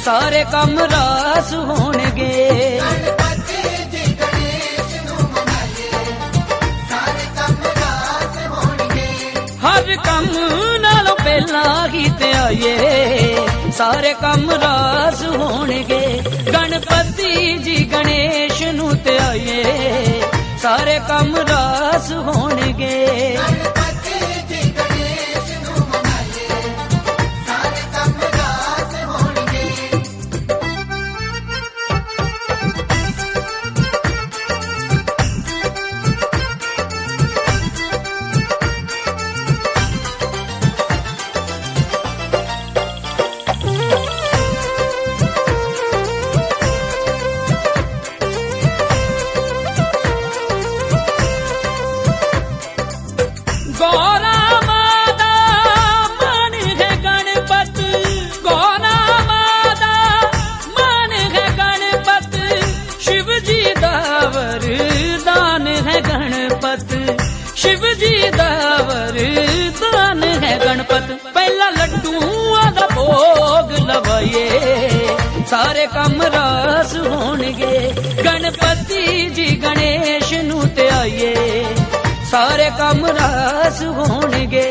सारे कम रास होणगे। हर कम नालों पहला कीते आइए सारे कम रास होणगे। गणपति जी गणेश नूं ते आइए सारे कम रास होणगे। गौरा माता मान है गणपत, गौरा माता मान है गणपत। शिव जी दा वरदान है गणपत, शिव जी दा वरदान है गणपत। पहला लड्डूआं दा भोग लवाइए सारे कम रास होणगे। गणपति जी गणेश नूं ते आइए सारे कम रास होणगे।